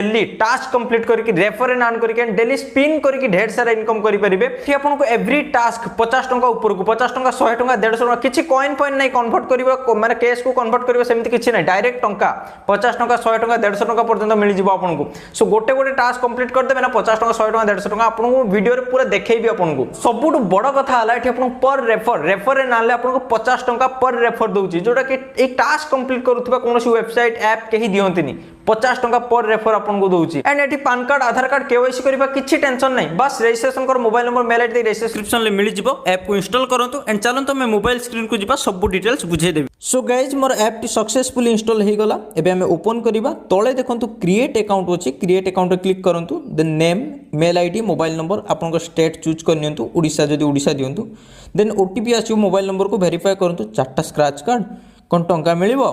Daily task complete करके refer and earn करके daily spin करके ढेर सारा इनकम करि परिबे। कि आपनको एवरी टास्क 50 टंका ऊपर को 50 टंका 100 टंका 150 टंका किछि कॉइन पॉइंट नहीं कन्वर्ट करिवो माने कैश को कन्वर्ट करिवो सेमिति किछि नहीं डायरेक्ट टंका 50 टंका 100 टंका 150 टंका पर्यंत मिल जिवो आपनको। सो गोटे गोटे टास्क कंप्लीट कर देबे ना 50 टंका 100 टंका 150 टंका आपनको वीडियो रे पूरा देखैबी आपनको। सबुठ बड़ कथा हला एठी आपनको पर रेफर एंड अर्न आपनको 50 टंका पर रेफर दउची जोटा कि एक टास्क कंप्लीट करूथबा कोनोसी वेबसाइट ऐप केही दियंतिनी 50 टंका पर रेफर आपनको दउची। एंड एठी PAN card Aadhaar card KYC करबा किछि टेंशन नहीं बस रजिस्ट्रेशन कर mobile number mail ID description ले मिली जिवो ऐप को इंस्टॉल करंतु एंड चलंतु मैं मोबाइल स्क्रीन को जिबा सब डिटेल्स बुझे देबी। सो गाइज मोर ऐप टी सक्सेसफुली इंस्टॉल हे गला एबे हमें ओपन करिबा तळे देखंतु क्रिएट अकाउंट अछि क्रिएट अकाउंट रे क्लिक करंतु then name mail ID mobile number आपनको स्टेट चूज करनियंतु ओडिसा जदी ओडिसा दियंतु देन ओटीपी आछियो मोबाइल नंबर को वेरीफाई करंतु चारटा स्क्रैच कार्ड कोन टंका मिलिबो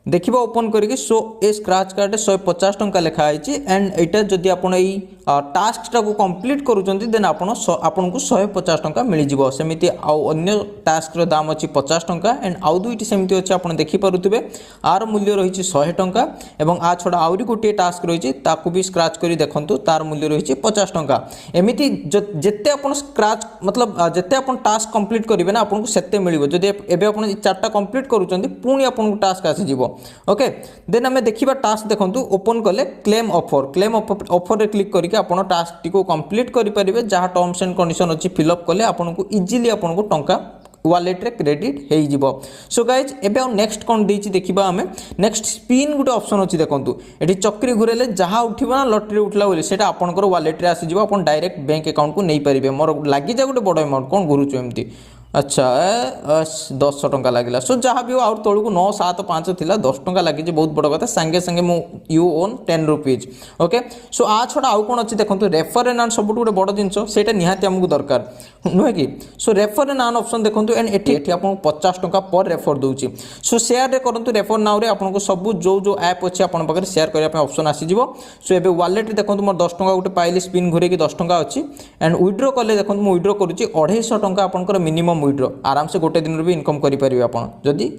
देखिबा ओपन करके। सो ए स्क्रैच कार्ड 150 टंका लिखा आइछि एंड एटा जदी आपण एई टास्क टा को कंप्लीट करूचंती देन आपन को 150 टंका मिल जिवो। सेमिति आ अन्य टास्क रो दाम अछि 50 टंका एंड आउ दुइटी सेमिति अछि आपण देखि पारुथिबे आर मूल्य रहिछि 100 टंका एवं आ छोडा आउरी गोटे टास्क रहिछि ताकू भी स्क्रैच करी देखंतु तार मूल्य रहिछि 50 टंका। एमिति जेते आपण स्क्रैच मतलब जेते आपण टास्क कंप्लीट करिवे ना आपण को सेते मिलिवो। जदी एबे आपण चारटा कंप्लीट करूचंती पुनी आपण को टास्क आसी जिवो। ओके देन हमें देखिबा टास्क देखंतु ओपन कले क्लेम ऑफर रे क्लिक करके आपण टास्क टी को कंप्लीट करि परिबे जहा टर्म्स एंड कंडीशन अछि फिल अप कले आपण को इजीली आपण को टंका वॉलेट रे क्रेडिट हे जिवो। सो गाइज एबे नेक्स्ट कोन देछि देखिबा हमें नेक्स्ट स्पिन गुटे ऑप्शन अछि देखंतु एठी चक्री घुरेले जहा उठिबा ना लॉटरी उठला बोली सेटा आपनकर वॉलेट रे आसी जिवो आपण डायरेक्ट बैंक अकाउंट को नै परिबे। मोर लागि जा गुटे बडो अमाउंट कोन घुरुछु एम्ति अच्छा 10 टंका लगिला। सो जहाँ भी आउट तौर को 9 7 5 थिला 10 टंका लगी बहुत बड़ कथा संगे संगे मु यू ओन 10 रुपीज। ओके सो आ छोड़ा आउ कोन अछि देखंतु रेफर एंड अर्न सबुठ गोटे बड़ जिंस सेटा निहाती हमकु दरकार नुहे कि। सो रेफर एंड अर्न ऑप्शन देखंतु एंड एठी आपन 50 टंका पर रेफर दउची। सो शेयर रे करंतु रेफर नाउ रे आपन को सब जो ऐप अछि आपन पाखरे शेयर करिया पे ऑप्शन आसी जिवो। सो एबे वॉलेट रे देखंतु मोर 10 टंका गोटे पाइली स्पिन घुरे कि 10 टंका अछि एंड विथड्रॉ कले देखंतु मु विथड्रॉ करूची 250 टंका आपनकर मिनिमम विथड्रॉ आराम से गोटे दिन भी इनकम करि परिबे आपन जदी